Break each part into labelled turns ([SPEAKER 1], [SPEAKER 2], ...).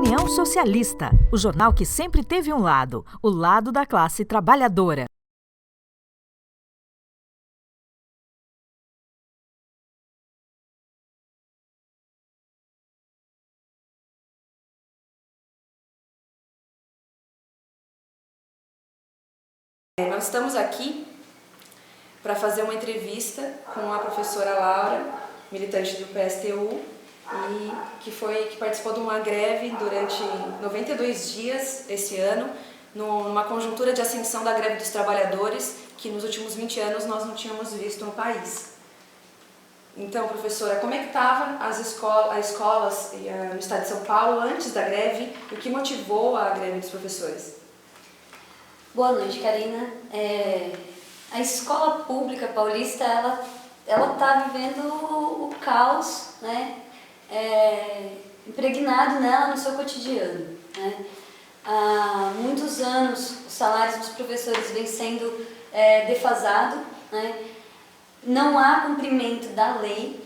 [SPEAKER 1] Opinião Socialista, o jornal que sempre teve um lado, o lado da classe trabalhadora.
[SPEAKER 2] Nós estamos aqui para fazer uma entrevista com a professora Laura, militante do PSTU, e que participou de uma greve durante 92 dias esse ano, numa conjuntura de ascensão da greve dos trabalhadores, que nos últimos 20 anos nós não tínhamos visto no país. Então, professora, como é que estavam as escolas no estado de São Paulo antes da greve e o que motivou a greve dos professores?
[SPEAKER 3] Boa noite, Karina. A escola pública paulista, ela está vivendo o caos, né? Impregnado nela no seu cotidiano, né? Há muitos anos os salários dos professores vêm sendo defasados, né? Não há cumprimento da lei,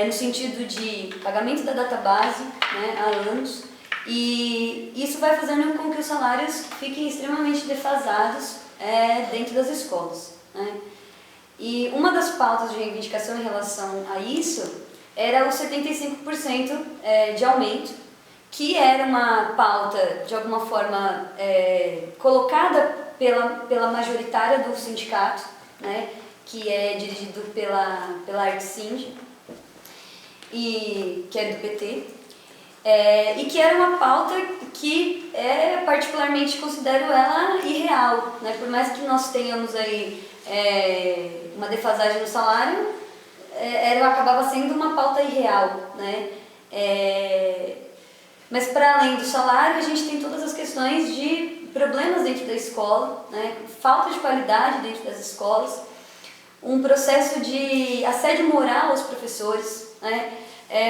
[SPEAKER 3] no sentido de pagamento da database, né, há anos, e isso vai fazendo com que os salários fiquem extremamente defasados dentro das escolas, né? E uma das pautas de reivindicação em relação a isso era os 75% de aumento, que era uma pauta, de alguma forma, colocada pela majoritária do sindicato, né, que é dirigido pela Artsindy, que é do PT, e que era uma pauta que particularmente considero ela irreal, né? Por mais que nós tenhamos aí uma defasagem no salário, ela acabava sendo uma pauta irreal, né? Mas para além do salário, a gente tem todas as questões de problemas dentro da escola, né? Falta de qualidade dentro das escolas, um processo de assédio moral aos professores, né?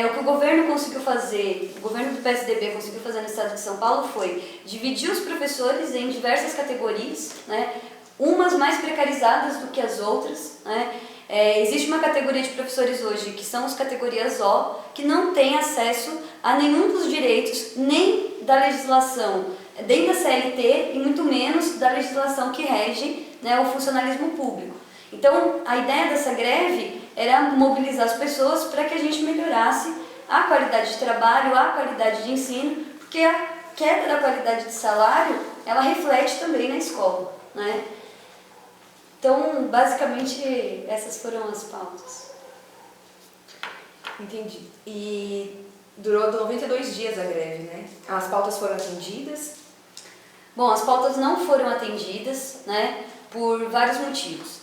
[SPEAKER 3] O que o governo conseguiu fazer, o governo do PSDB conseguiu fazer no estado de São Paulo foi dividir os professores em diversas categorias, né? Umas mais precarizadas do que as outras, né? Existe uma categoria de professores hoje, que são as categorias O, que não tem acesso a nenhum dos direitos, nem da legislação, nem da CLT, e muito menos da legislação que rege, né, o funcionalismo público. Então, a ideia dessa greve era mobilizar as pessoas para que a gente melhorasse a qualidade de trabalho, a qualidade de ensino, porque a queda da qualidade de salário, ela reflete também na escola, né? Então, basicamente, essas foram as pautas.
[SPEAKER 2] Entendi. E durou 92 dias a greve, né? As pautas foram atendidas?
[SPEAKER 3] Bom, as pautas não foram atendidas, né, por vários motivos.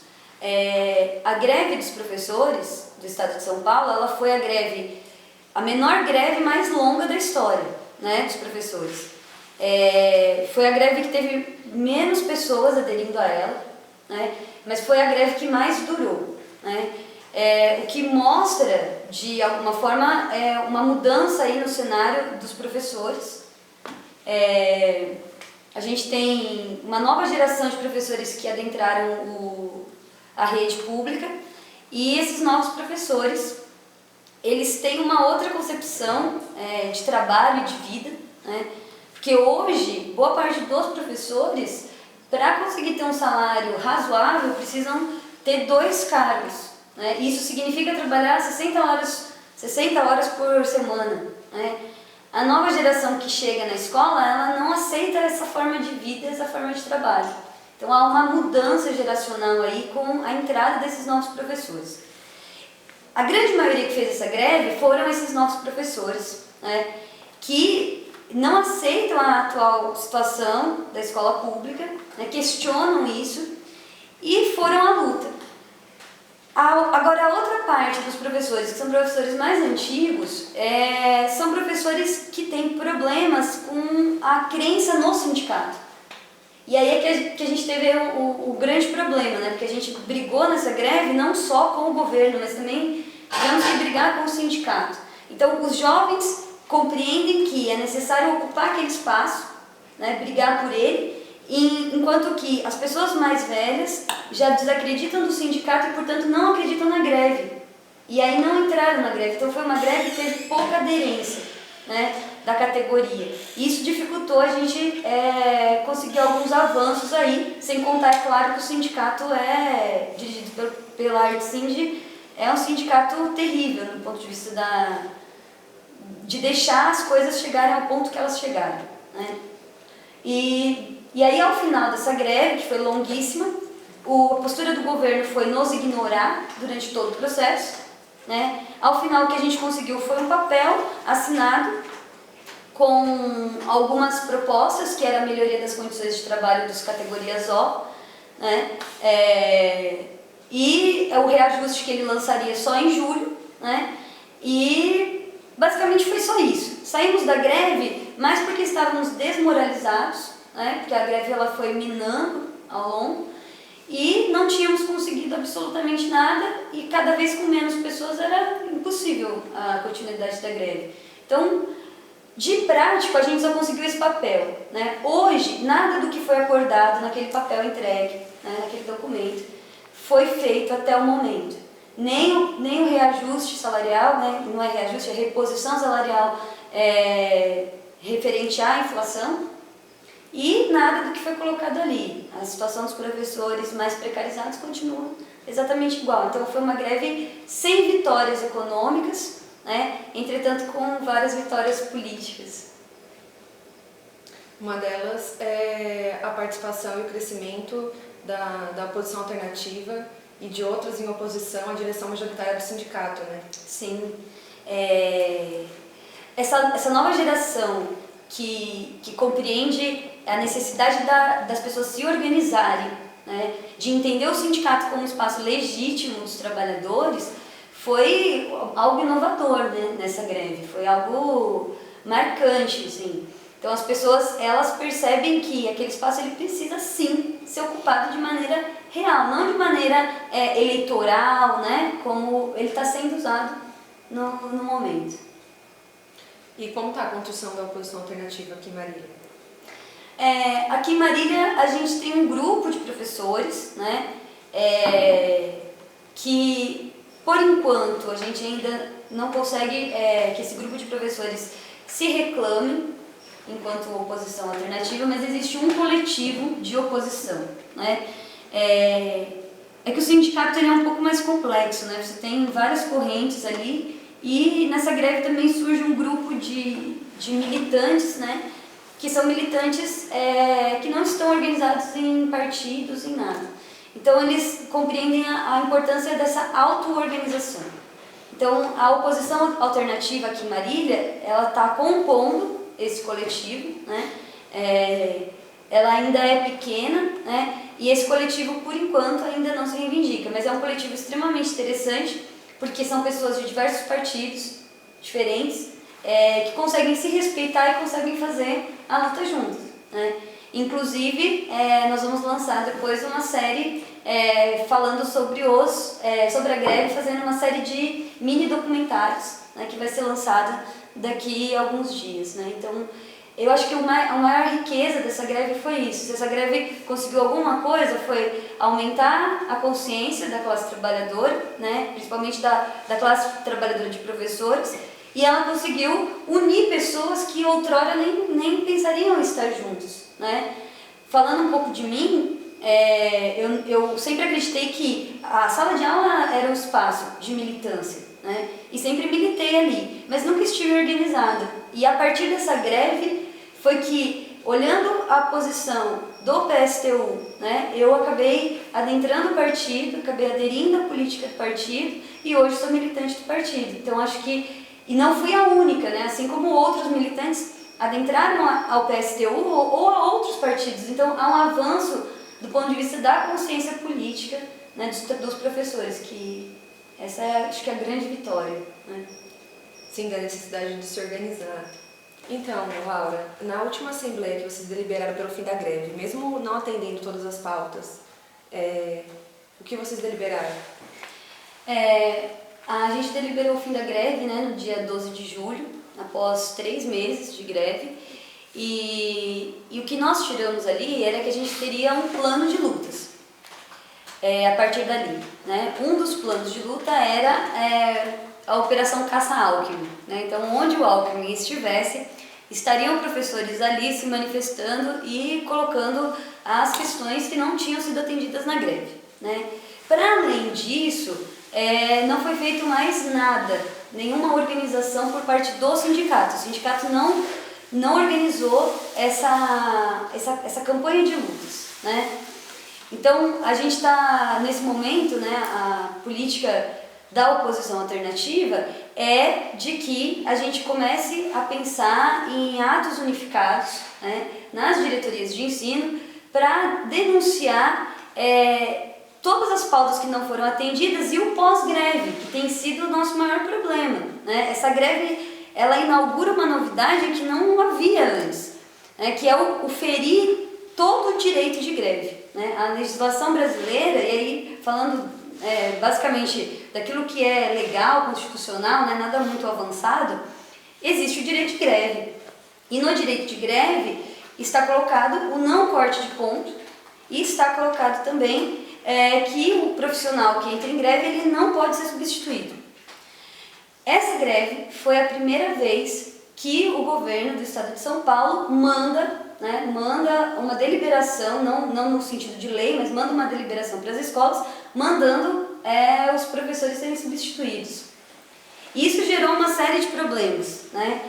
[SPEAKER 3] A greve dos professores do estado de São Paulo, ela foi a menor greve mais longa da história, né, dos professores. Foi a greve que teve menos pessoas aderindo a ela, né, mas foi a greve que mais durou, né? O que mostra, de alguma forma, uma mudança aí no cenário dos professores. A gente tem uma nova geração de professores que adentraram a rede pública, e esses novos professores, eles têm uma outra concepção de trabalho e de vida, né? Porque hoje, boa parte dos professores, para conseguir ter um salário razoável, precisam ter 2 cargos, né? Isso significa trabalhar 60 horas por semana, né? A nova geração que chega na escola, ela não aceita essa forma de vida, essa forma de trabalho. Então há uma mudança geracional aí com a entrada desses novos professores. A grande maioria que fez essa greve foram esses novos professores, né, que não aceitam a atual situação da escola pública, né, questionam isso e foram à luta. Agora, a outra parte dos professores, que são professores mais antigos, são professores que têm problemas com a crença no sindicato. E aí é que a gente teve o grande problema, né? Porque a gente brigou nessa greve não só com o governo, mas também tivemos que brigar com o sindicato. Então, os jovens compreendem que é necessário ocupar aquele espaço, né? Brigar por ele, enquanto que as pessoas mais velhas já desacreditam do sindicato e, portanto, não acreditam na greve. E aí não entraram na greve. Então, foi uma greve que teve pouca aderência. né, da categoria. Isso dificultou a gente conseguir alguns avanços aí, sem contar, é claro, que o sindicato dirigido pela Artsindy, é um sindicato terrível no ponto de vista de deixar as coisas chegarem ao ponto que elas chegaram, né? E aí, ao final dessa greve, que foi longuíssima, a postura do governo foi nos ignorar durante todo o processo, né? Ao final, o que a gente conseguiu foi um papel assinado com algumas propostas, que era a melhoria das condições de trabalho das categorias O, né? E o reajuste que ele lançaria só em julho, né? E basicamente foi só isso. Saímos da greve, mas porque estávamos desmoralizados, né? Porque a greve ela foi minando ao longo e não tínhamos conseguido absolutamente nada e cada vez com menos pessoas era impossível a continuidade da greve. Então, de prático, a gente só conseguiu esse papel, né? Hoje, nada do que foi acordado naquele papel entregue, né, naquele documento, foi feito até o momento. Nem o reajuste salarial, né, não é reajuste, é reposição salarial referente à inflação, e nada do que foi colocado ali. A situação dos professores mais precarizados continua exatamente igual. Então foi uma greve sem vitórias econômicas, né, entretanto com várias vitórias políticas.
[SPEAKER 2] Uma delas é a participação e o crescimento da oposição alternativa e de outras em oposição à direção majoritária do sindicato, né?
[SPEAKER 3] Sim. Essa nova geração que compreende a necessidade das pessoas se organizarem, né, de entender o sindicato como um espaço legítimo dos trabalhadores, foi algo inovador, né, nessa greve, foi algo marcante, assim. Então as pessoas, elas percebem que aquele espaço ele precisa sim ser ocupado de maneira real, não de maneira eleitoral, né, como ele está sendo usado no momento.
[SPEAKER 2] E como está a construção da oposição alternativa aqui em Marília?
[SPEAKER 3] Aqui em Marília a gente tem um grupo de professores, né, que por enquanto a gente ainda não consegue que esse grupo de professores se reclame enquanto oposição alternativa, mas existe um coletivo de oposição, né? Que o sindicato ele é um pouco mais complexo, né? Você tem várias correntes ali e nessa greve também surge um grupo de militantes, né? Que são militantes que não estão organizados em partidos, em nada. Então eles compreendem a importância dessa auto-organização. Então a oposição alternativa aqui em Marília, ela está compondo esse coletivo, né? Ela ainda é pequena, né? E esse coletivo, por enquanto, ainda não se reivindica, mas é um coletivo extremamente interessante, porque são pessoas de diversos partidos diferentes, que conseguem se respeitar e conseguem fazer a luta juntos, né? Inclusive, nós vamos lançar depois uma série falando sobre a greve, fazendo uma série de mini documentários, né, que vai ser lançada daqui a alguns dias, né? Então, eu acho que a maior riqueza dessa greve foi isso. Se essa greve conseguiu alguma coisa, foi aumentar a consciência da classe trabalhadora, né, principalmente da classe trabalhadora de professores, e ela conseguiu unir pessoas que outrora nem pensariam estar juntos, né? Falando um pouco de mim, eu sempre acreditei que a sala de aula era um espaço de militância, né? E sempre militei ali, mas nunca estive organizada. E a partir dessa greve foi que, olhando a posição do PSTU, né, eu acabei adentrando o partido, acabei aderindo à política do partido e hoje sou militante do partido. Então acho que, e não fui a única, né, assim como outros militantes adentraram ao PSTU ou a outros partidos. Então há um avanço do ponto de vista da consciência política, né, dos professores, que essa acho que é a grande vitória, né?
[SPEAKER 2] Sim, da necessidade de se organizar. Então, Laura, na última assembleia que vocês deliberaram pelo fim da greve, mesmo não atendendo todas as pautas, o que vocês deliberaram?
[SPEAKER 3] A gente deliberou o fim da greve, né, no dia 12 de julho, após 3 meses de greve, e o que nós tiramos ali era que a gente teria um plano de lutas a partir dali, né? Um dos planos de luta era a Operação Caça-Alckmin, né? Então, onde o Alckmin estivesse, estariam professores ali se manifestando e colocando as questões que não tinham sido atendidas na greve, né? Para além disso, não foi feito mais nada, nenhuma organização por parte do sindicato. O sindicato não organizou essa campanha de lutas, né? Então, a gente está, nesse momento, né, a política da oposição alternativa é de que a gente comece a pensar em atos unificados, né, nas diretorias de ensino para denunciar todas as pautas que não foram atendidas e o pós-greve, que tem sido o nosso maior problema, né? Essa greve, ela inaugura uma novidade que não havia antes, né, que é o ferir todo o direito de greve, né? A legislação brasileira, e aí falando basicamente daquilo que é legal, constitucional, né, nada muito avançado, existe o direito de greve. E no direito de greve está colocado o não corte de ponto e está colocado também que o profissional que entra em greve ele não pode ser substituído. Essa greve foi a primeira vez que o governo do estado de São Paulo manda uma deliberação, não no sentido de lei, mas manda uma deliberação para as escolas, mandando os professores serem substituídos. Isso gerou uma série de problemas, né?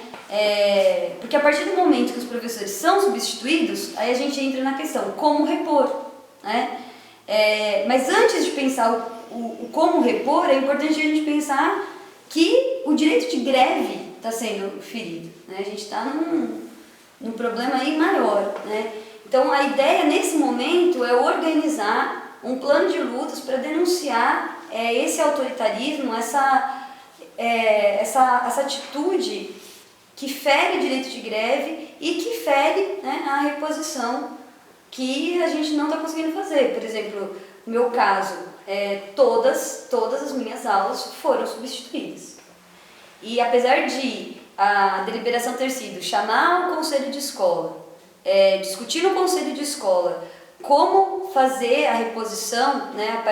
[SPEAKER 3] Porque a partir do momento que os professores são substituídos, aí a gente entra na questão, como repor, né? Mas antes de pensar o como repor, é importante a gente pensar que o direito de greve está sendo ferido, né? A gente está num problema aí maior, né? Então a ideia nesse momento é organizar um plano de lutas para denunciar esse autoritarismo, essa atitude que fere o direito de greve e que fere, né, a reposição que a gente não está conseguindo fazer. Por exemplo, no meu caso, todas as minhas aulas foram substituídas. E apesar de a deliberação ter sido chamar o conselho de escola, discutir no conselho de escola como fazer a reposição, né, a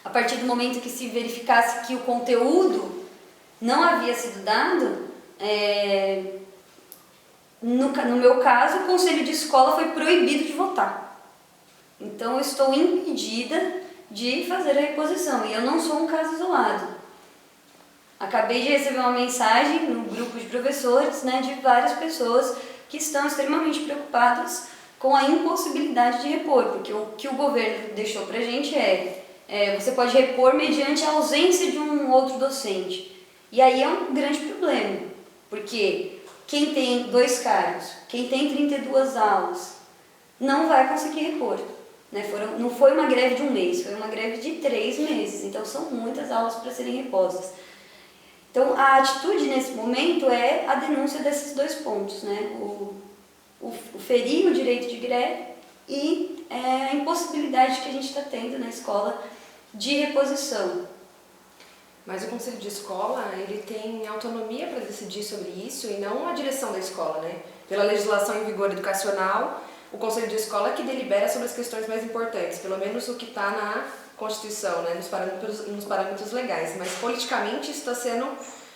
[SPEAKER 3] partir do momento que se verificasse que o conteúdo não havia sido dado, no meu caso, o conselho de escola foi proibido de votar. Então, eu estou impedida de fazer a reposição, e eu não sou um caso isolado. Acabei de receber uma mensagem no grupo de professores, né, de várias pessoas que estão extremamente preocupadas com a impossibilidade de repor, porque o que o governo deixou pra gente você pode repor mediante a ausência de um outro docente. E aí é um grande problema, porque quem tem 2 cargos, quem tem 32 aulas, não vai conseguir repor. Né? Não foi uma greve de 1 mês, foi uma greve de 3 meses, então são muitas aulas para serem repostas. Então a atitude nesse momento é a denúncia desses 2 pontos, né? O ferir o direito de greve e a impossibilidade que a gente está tendo na escola de reposição.
[SPEAKER 2] Mas o conselho de escola, ele tem autonomia para decidir sobre isso e não a direção da escola, né? Pela legislação em vigor educacional, o conselho de escola é que delibera sobre as questões mais importantes, pelo menos o que está na Constituição, né? Nos parâmetros legais. Mas politicamente isso está sendo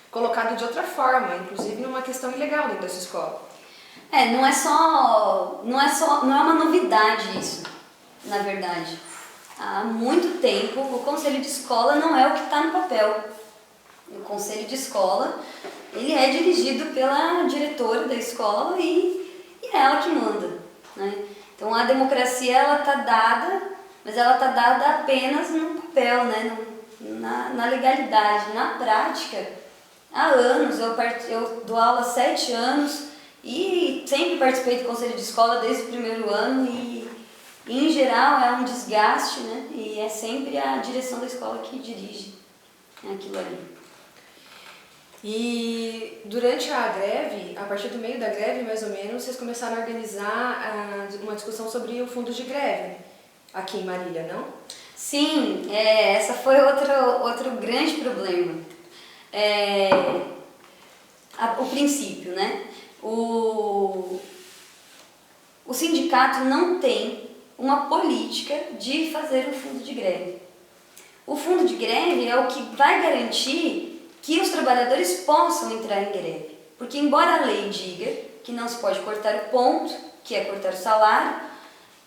[SPEAKER 2] colocado de outra forma, inclusive numa questão ilegal dentro dessa escola.
[SPEAKER 3] Não é uma novidade isso, na verdade. Há muito tempo o conselho de escola não é o que está no papel. O conselho de escola, ele é dirigido pela diretora da escola e é ela que manda, né? Então a democracia ela está dada, mas ela está dada apenas no papel, né? Na legalidade. Na prática, há anos, eu dou aula há 7 anos e sempre participei do conselho de escola desde o primeiro ano e em geral é um desgaste, né? E é sempre a direção da escola que dirige aquilo ali.
[SPEAKER 2] E durante a greve, a partir do meio da greve mais ou menos, vocês começaram a organizar uma discussão sobre o fundo de greve aqui em Marília, não?
[SPEAKER 3] Sim, essa foi outro grande problema. O princípio, né? O sindicato não tem uma política de fazer um fundo de greve. O fundo de greve é o que vai garantir que os trabalhadores possam entrar em greve. Porque embora a lei diga que não se pode cortar o ponto, que é cortar o salário,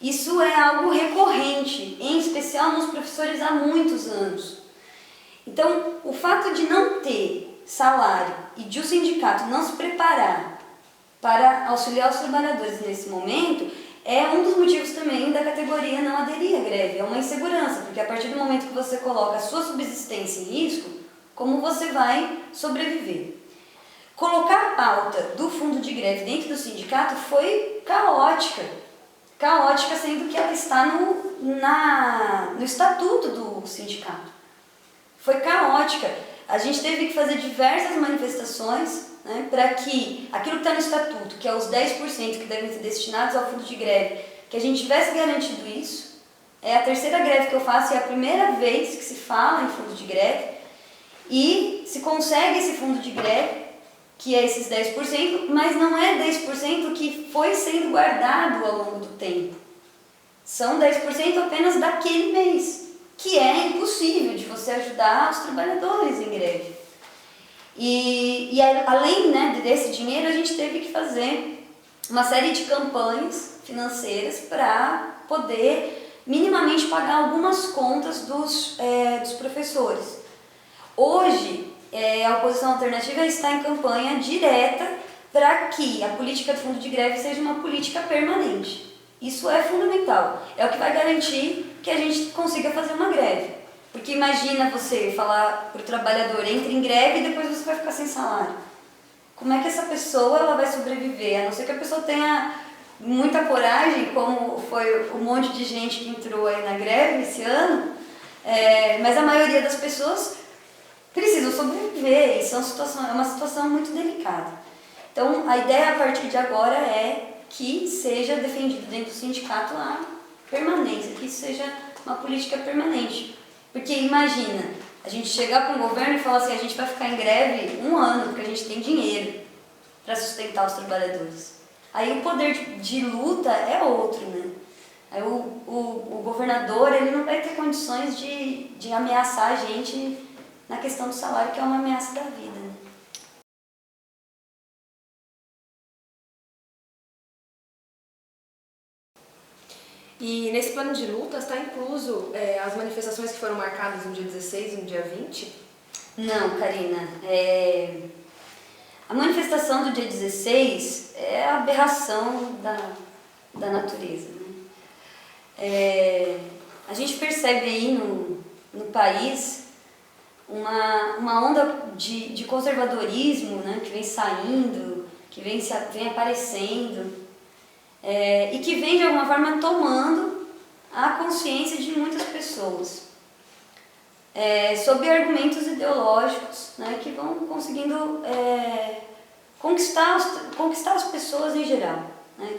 [SPEAKER 3] isso é algo recorrente, em especial nos professores há muitos anos. Então, o fato de não ter salário e de o sindicato não se preparar para auxiliar os trabalhadores nesse momento é um dos motivos também da categoria não aderir à greve. É uma insegurança, porque a partir do momento que você coloca a sua subsistência em risco, como você vai sobreviver? Colocar a pauta do fundo de greve dentro do sindicato foi caótica. Caótica, sendo que ela está no estatuto do sindicato. Foi caótica. A gente teve que fazer diversas manifestações, né, para que aquilo que está no estatuto, que é os 10% que devem ser destinados ao fundo de greve, que a gente tivesse garantido isso. É a terceira greve que eu faço e é a primeira vez que se fala em fundo de greve e se consegue esse fundo de greve, que é esses 10%, mas não é 10% que foi sendo guardado ao longo do tempo. São 10% apenas daquele mês, que é impossível de você ajudar os trabalhadores em greve. E além, né, desse dinheiro, a gente teve que fazer uma série de campanhas financeiras para poder minimamente pagar algumas contas dos professores. Hoje, a oposição alternativa está em campanha direta para que a política do fundo de greve seja uma política permanente. Isso é fundamental, é o que vai garantir que a gente consiga fazer uma greve. Porque imagina você falar para o trabalhador, entre em greve e depois você vai ficar sem salário. Como é que essa pessoa ela vai sobreviver? A não ser que a pessoa tenha muita coragem, como foi um monte de gente que entrou aí na greve esse ano, mas a maioria das pessoas precisam sobreviver e é uma situação muito delicada. Então, a ideia a partir de agora é que seja defendido dentro do sindicato a permanência, que isso seja uma política permanente. Porque imagina, a gente chegar para um governo e falar assim, a gente vai ficar em greve 1 ano, porque a gente tem dinheiro para sustentar os trabalhadores. Aí o poder de luta é outro, né? Aí o governador ele não vai ter condições de ameaçar a gente na questão do salário, que é uma ameaça da vida, né?
[SPEAKER 2] E nesse plano de lutas está incluso as manifestações que foram marcadas no dia 16 e no dia 20?
[SPEAKER 3] Não, Karina. A manifestação do dia 16 é a aberração da natureza, né? A gente percebe aí no país uma onda de conservadorismo, né, que vem saindo, que vem aparecendo, e que vem de alguma forma tomando a consciência de muitas pessoas, sob argumentos ideológicos, né, que vão conseguindo conquistar as pessoas em geral, né?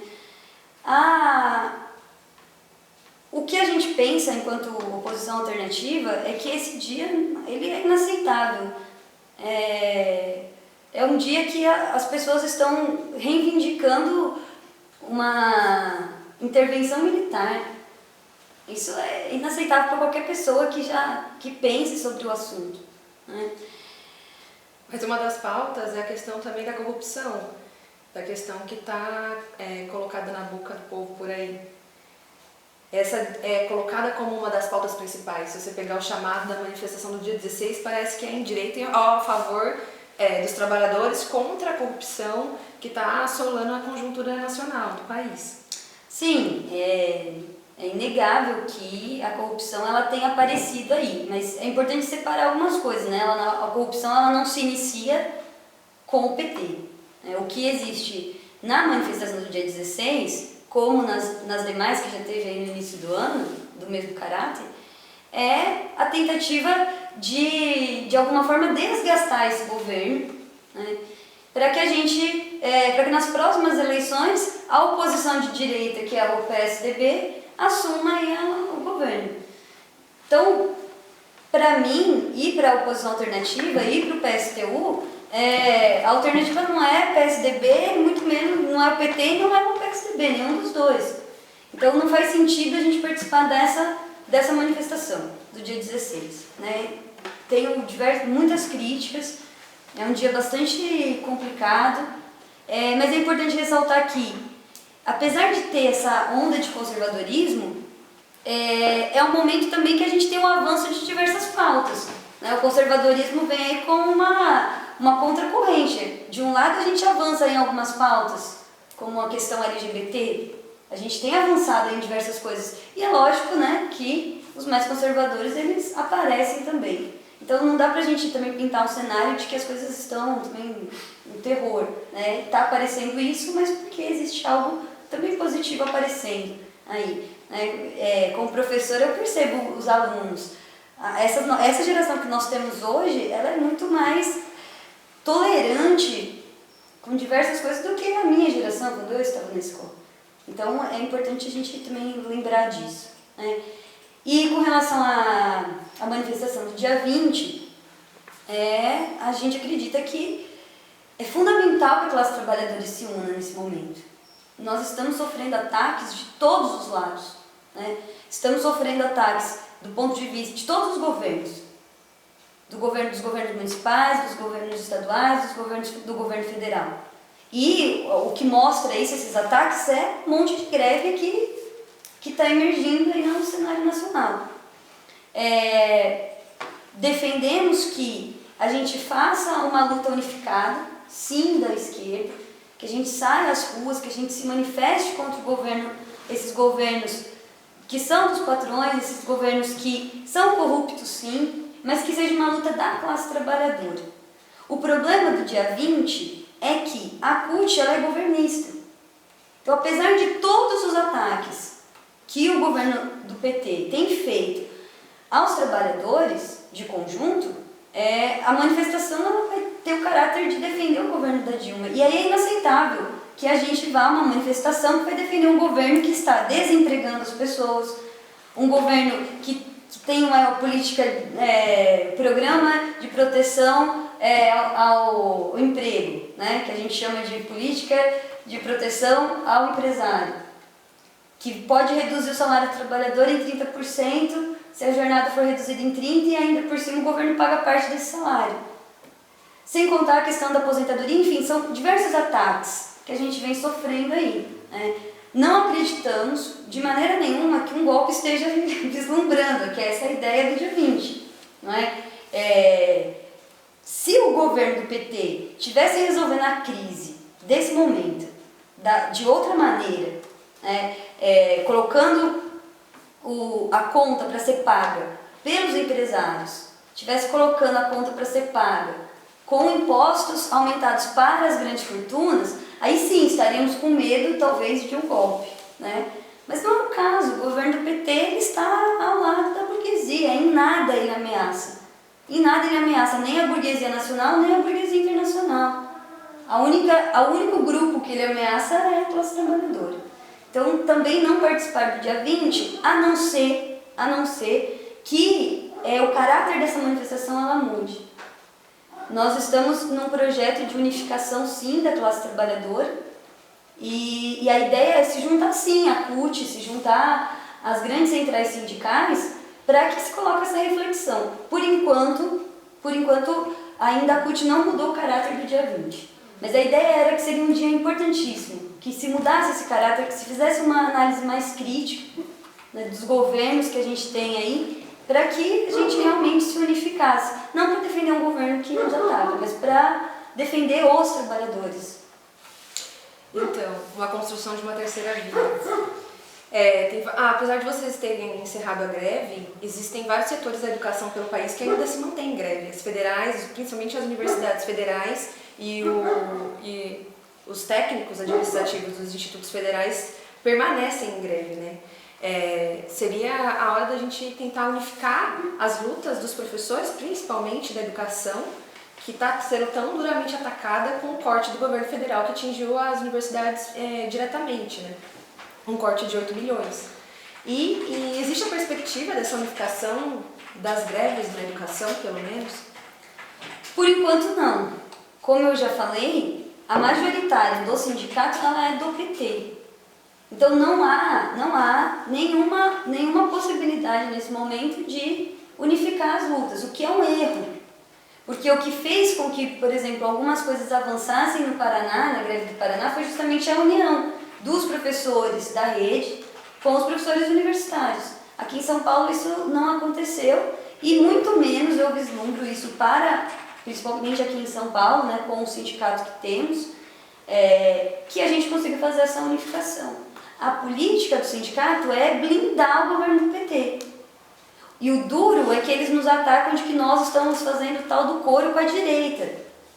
[SPEAKER 3] O que a gente pensa enquanto oposição alternativa é que esse dia ele é inaceitável. É um dia que as pessoas estão reivindicando uma intervenção militar. Isso é inaceitável para qualquer pessoa que pense sobre o assunto, né?
[SPEAKER 2] Mas uma das pautas é a questão também da corrupção, da questão que está colocada na boca do povo por aí. Essa é colocada como uma das pautas principais. Se você pegar o chamado da manifestação do dia 16, parece que é em direito e a favor dos trabalhadores contra a corrupção que está assolando a conjuntura nacional do país.
[SPEAKER 3] Sim, é inegável que a corrupção ela tem aparecido aí, mas é importante separar algumas coisas, né? A corrupção ela não se inicia com o PT, né? O que existe na manifestação do dia 16, como nas demais que já teve aí no início do ano, do mesmo caráter, é a tentativa de alguma forma desgastar esse governo, né? Para que nas próximas eleições a oposição de direita, que é o PSDB, assuma aí o governo. Então, para mim e para a oposição alternativa e para o PSTU, a alternativa não é PSDB, muito menos não é o PT e não é o PSDB, nenhum dos dois. Então não faz sentido a gente participar dessa manifestação do dia 16, né? Tenho muitas críticas, é um dia bastante complicado, mas é importante ressaltar que, apesar de ter essa onda de conservadorismo, é um momento também que a gente tem um avanço de diversas pautas, né? O conservadorismo vem aí como uma contracorrente. De um lado a gente avança em algumas pautas, como a questão LGBT, a gente tem avançado em diversas coisas. E é lógico, né, que os mais conservadores, eles aparecem também. Então não dá pra gente também pintar um cenário de que as coisas estão também um terror, né? Tá aparecendo isso, mas porque existe algo também positivo aparecendo aí, né? Como professora eu percebo os alunos. Essa geração que nós temos hoje, ela é muito mais tolerante com diversas coisas do que a minha geração, quando eu estava na escola. Então é importante a gente também lembrar disso, né? E com relação à manifestação do dia 20, a gente acredita que é fundamental que a classe trabalhadora se una nesse momento. Nós estamos sofrendo ataques de todos os lados, né? Estamos sofrendo ataques do ponto de vista de todos os governos, dos governos municipais, dos governos estaduais, do governo federal. E o que mostra isso, esses ataques, é um monte de greve que está emergindo aí no cenário nacional. Defendemos que a gente faça uma luta unificada, sim, da esquerda, que a gente saia às ruas, que a gente se manifeste contra o governo, esses governos que são dos patrões, esses governos que são corruptos, sim, mas que seja uma luta da classe trabalhadora. O problema do dia 20 é que a CUT ela é governista. Então, apesar de todos os ataques que o governo do PT tem feito aos trabalhadores de conjunto, a manifestação ela vai ter o caráter de defender o governo da Dilma. E aí é inaceitável que a gente vá a uma manifestação que vai defender um governo que está desempregando as pessoas, um governo que tem uma política, programa de proteção ao emprego, né, que a gente chama de política de proteção ao empresário, que pode reduzir o salário do trabalhador em 30%, se a jornada for reduzida em 30% e ainda por cima o governo paga parte desse salário. Sem contar a questão da aposentadoria, enfim, são diversos ataques que a gente vem sofrendo aí, né? Não acreditamos de maneira nenhuma que um golpe esteja vislumbrando, que é essa ideia do dia 20, não é? Se o governo do PT tivesse resolvendo a crise desse momento de outra maneira, colocando a conta para ser paga pelos empresários, tivesse colocando a conta para ser paga com impostos aumentados para as grandes fortunas, aí sim estaríamos com medo talvez de um golpe, né? Mas não é o caso. O governo do PT ele está ao lado da burguesia, em nada ele ameaça. Em nada ele ameaça nem a burguesia nacional, nem a burguesia internacional. O único grupo que ele ameaça é a classe trabalhadora. Então, também não participar do dia 20, a não ser que o caráter dessa manifestação ela mude. Nós estamos num projeto de unificação, sim, da classe trabalhadora, e a ideia é se juntar, sim, à CUT, se juntar às grandes centrais sindicais, para que se coloque essa reflexão. Por enquanto, ainda a CUT não mudou o caráter do dia 20. Mas a ideia era que seria um dia importantíssimo, que se mudasse esse caráter, que se fizesse uma análise mais crítica, né, dos governos que a gente tem aí, para que a gente realmente se unificasse. Não para defender um governo que nos ataca, mas para defender os trabalhadores.
[SPEAKER 2] Então, uma construção de uma terceira via. Apesar de vocês terem encerrado a greve, existem vários setores da educação pelo país que ainda se mantêm em greve. As federais, principalmente as universidades federais e os técnicos administrativos dos institutos federais permanecem em greve, né? Seria a hora da gente tentar unificar as lutas dos professores, principalmente da educação, que está sendo tão duramente atacada com o corte do governo federal que atingiu as universidades diretamente, né? Um corte de 8 bilhões. E existe a perspectiva dessa unificação das greves na educação, pelo menos?
[SPEAKER 3] Por enquanto, não. Como eu já falei, a majoritária do sindicato ela é do PT. Então não há nenhuma possibilidade nesse momento de unificar as lutas, o que é um erro. Porque o que fez com que, por exemplo, algumas coisas avançassem no Paraná, na greve do Paraná, foi justamente a união dos professores da rede com os professores universitários. Aqui em São Paulo isso não aconteceu e muito menos eu vislumbro isso principalmente aqui em São Paulo, né, com o sindicato que temos, que a gente consiga fazer essa unificação. A política do sindicato é blindar o governo do PT. E o duro é que eles nos atacam de que nós estamos fazendo tal do coro com a direita.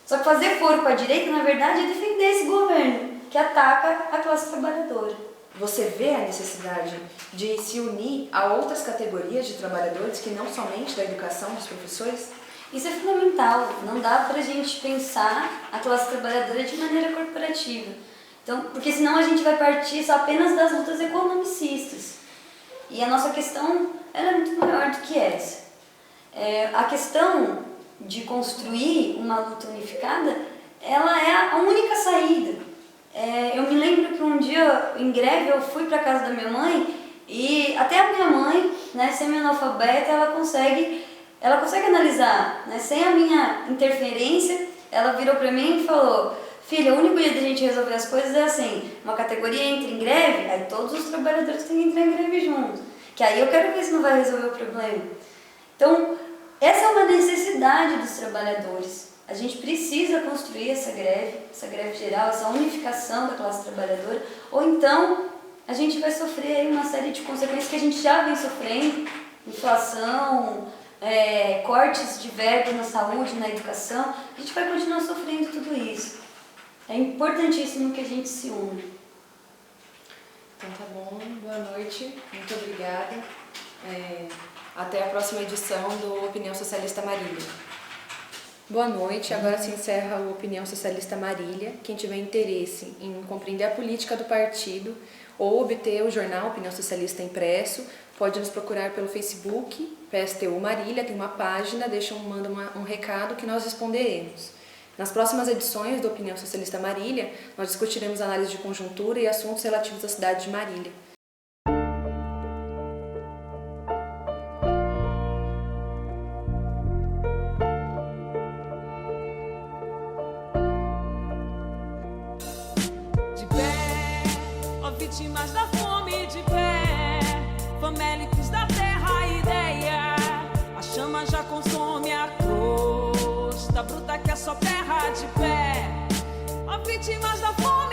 [SPEAKER 3] Só que fazer coro com a direita, na verdade, é defender esse governo, que ataca a classe trabalhadora.
[SPEAKER 2] Você vê a necessidade de se unir a outras categorias de trabalhadores que não somente da educação dos professores?
[SPEAKER 3] Isso é fundamental. Não dá pra gente pensar a classe trabalhadora de maneira corporativa. Então, porque senão a gente vai partir só apenas das lutas economicistas. E a nossa questão ela é muito maior do que essa. A questão de construir uma luta unificada, ela é a única saída. Eu me lembro que um dia, em greve, eu fui para casa da minha mãe e até a minha mãe, né, semi-analfabeta, ela consegue analisar, né, sem a minha interferência. Ela virou para mim e falou: filha, o único jeito de a gente resolver as coisas é assim, uma categoria entra em greve, aí todos os trabalhadores têm que entrar em greve juntos, que aí eu quero ver se não vai resolver o problema. Então, essa é uma necessidade dos trabalhadores. A gente precisa construir essa greve geral, essa unificação da classe trabalhadora, ou então a gente vai sofrer aí uma série de consequências que a gente já vem sofrendo: inflação, cortes de verbas na saúde, na educação. A gente vai continuar sofrendo tudo isso. É importantíssimo que a gente se una.
[SPEAKER 2] Então tá bom, boa noite, muito obrigada. Até a próxima edição do Opinião Socialista Marília. Boa noite, agora se encerra o Opinião Socialista Marília. Quem tiver interesse em compreender a política do partido ou obter o jornal Opinião Socialista impresso, pode nos procurar pelo Facebook, PSTU Marília, tem uma página, manda um recado que nós responderemos. Nas próximas edições do Opinião Socialista Marília, nós discutiremos análise de conjuntura e assuntos relativos à cidade de Marília.
[SPEAKER 4] De pé, ó vítimas da fome, de pé, famélicos da terra, a ideia, a chama já consome a crosta bruta que é só terra. De pé, ó vítimas da fome.